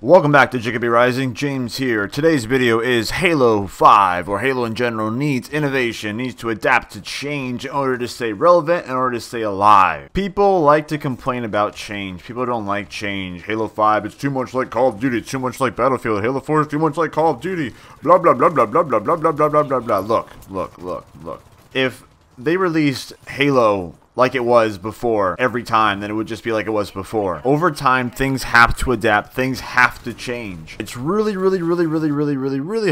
Welcome back to Jacoby Rising. James here. Today's video is Halo 5, or Halo in general, needs innovation, needs to adapt to change in order to stay relevant, in order to stay alive. People like to complain about change. People don't like change. Halo 5, it's too much like Call of Duty, it's too much like Battlefield. Halo 4 is too much like Call of Duty. Blah, blah, blah, blah, blah, blah, blah, blah, blah, blah, blah, blah. Look. If they released Halo like it was before every time, then it would just be like it was before. Over time, things have to adapt, things have to change. It's really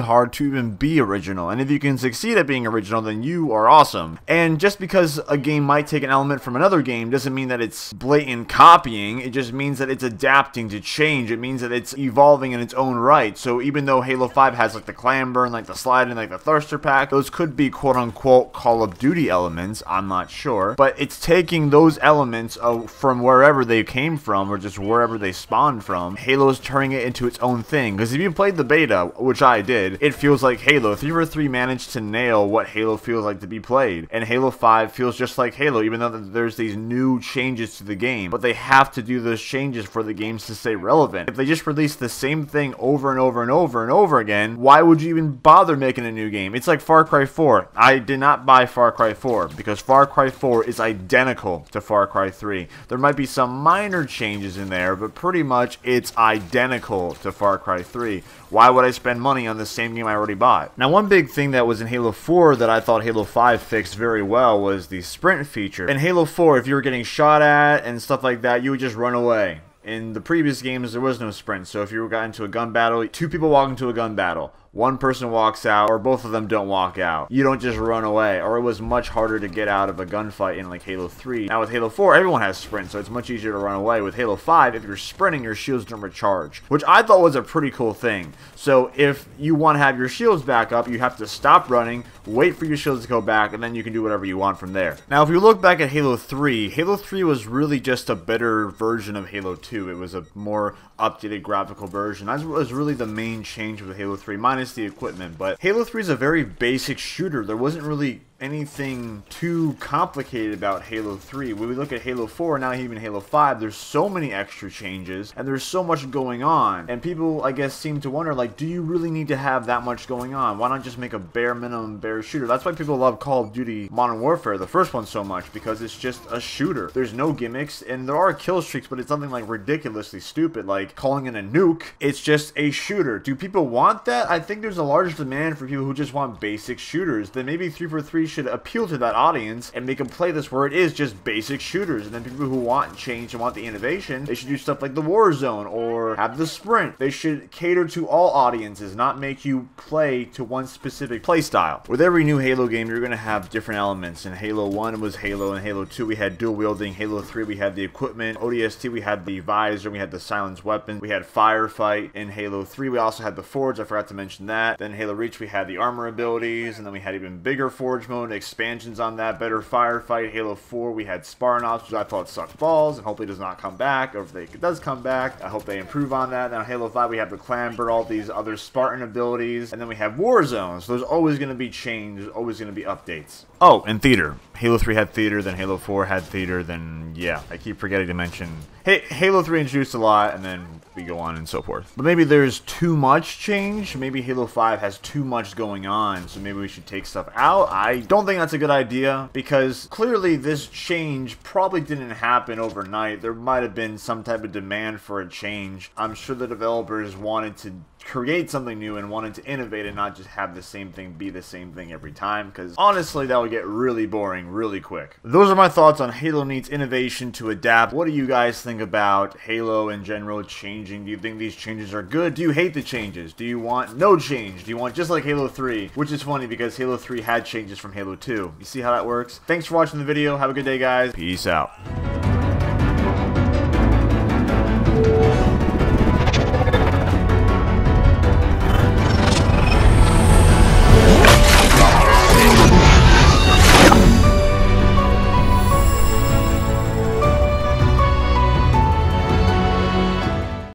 hard to even be original, and if you can succeed at being original, then you are awesome. And just because a game might take an element from another game doesn't mean that it's blatant copying. It just means that it's adapting to change. It means that it's evolving in its own right. So even though Halo 5 has like the clamber and like the slide and like the thruster pack, those could be quote-unquote Call of Duty elements, I'm not sure, but it's taking those elements from wherever they came from, or just wherever they spawned from. Halo's turning it into its own thing, because if you played the beta, which I did, it feels like Halo. 343 managed to nail what Halo feels like to be played, and Halo 5 feels just like Halo, even though there's these new changes to the game, but they have to do those changes for the games to stay relevant. If they just release the same thing over and over and over and over again, why would you even bother making a new game? It's like Far Cry 4. I did not buy Far Cry 4, because Far Cry 4 is identical to Far Cry 3. There might be some minor changes in there, but pretty much it's identical to Far Cry 3. Why would I spend money on the same game I already bought? Now, one big thing that was in Halo 4 that I thought Halo 5 fixed very well was the sprint feature. In Halo 4, if you were getting shot at and stuff like that, you would just run away. In the previous games, there was no sprint, so if you got into a gun battle, two people walk into a gun battle, one person walks out, or both of them don't walk out. You don't just run away, or it was much harder to get out of a gunfight in like Halo 3. Now with Halo 4, everyone has sprint, so it's much easier to run away. With Halo 5, if you're sprinting, your shields don't recharge, which I thought was a pretty cool thing. So if you want to have your shields back up, you have to stop running, wait for your shields to go back, and then you can do whatever you want from there. Now if you look back at Halo 3, Halo 3 was really just a better version of Halo 2. It was a more updated graphical version. That was really the main change with Halo 3, minus the equipment. But Halo 3 is a very basic shooter. There wasn't really anything too complicated about Halo 3. When we look at Halo 4, now even Halo 5, there's so many extra changes, and there's so much going on. And people, I guess, seem to wonder, like, do you really need to have that much going on? Why not just make a bare minimum, bare shooter? That's why people love Call of Duty Modern Warfare, the first one, so much, because it's just a shooter. There's no gimmicks, and there are kill streaks, but it's something like ridiculously stupid, like calling in a nuke. It's just a shooter. Do people want that? I think there's a large demand for people who just want basic shooters. Then maybe 343 should appeal to that audience and make them play this where it is just basic shooters. And then people who want change and want the innovation, they should do stuff like the Warzone or have the sprint. They should cater to all audiences, not make you play to one specific play style. With every new Halo game, you're going to have different elements. In Halo 1 was Halo, in Halo 2 we had dual wielding, Halo 3 we had the equipment, ODST we had the visor, we had the silenced weapon, we had firefight. In Halo 3 we also had the forge, I forgot to mention that. Then in Halo Reach we had the armor abilities, and then we had even bigger forge mode, expansions on that, better firefight. Halo 4 we had Spartan Ops, which I thought sucked balls and hopefully does not come back, or if it does come back, I hope they improve on that. Now Halo 5 we have the clamber, all these other Spartan abilities, and then we have Warzone. So there's always going to be change, there's always going to be updates. Oh, and theater. Halo 3 had theater, then Halo 4 had theater, then yeah, I keep forgetting to mention. Hey, Halo 3 introduced a lot, and then we go on and so forth. But maybe there's too much change. Maybe Halo 5 has too much going on, so maybe we should take stuff out. I don't think that's a good idea, because clearly this change probably didn't happen overnight. There might have been some type of demand for a change. I'm sure the developers wanted to create something new and wanted to innovate and not just have the same thing be the same thing every time, because honestly that would get really boring really quick. Those are my thoughts on Halo needs innovation to adapt. What do you guys think about Halo in general changing? Do you think these changes are good? Do you hate the changes? Do you want no change? Do you want just like Halo 3? Which is funny because Halo 3 had changes from Halo 2. You see how that works? Thanks for watching the video. Have a good day, guys. Peace out.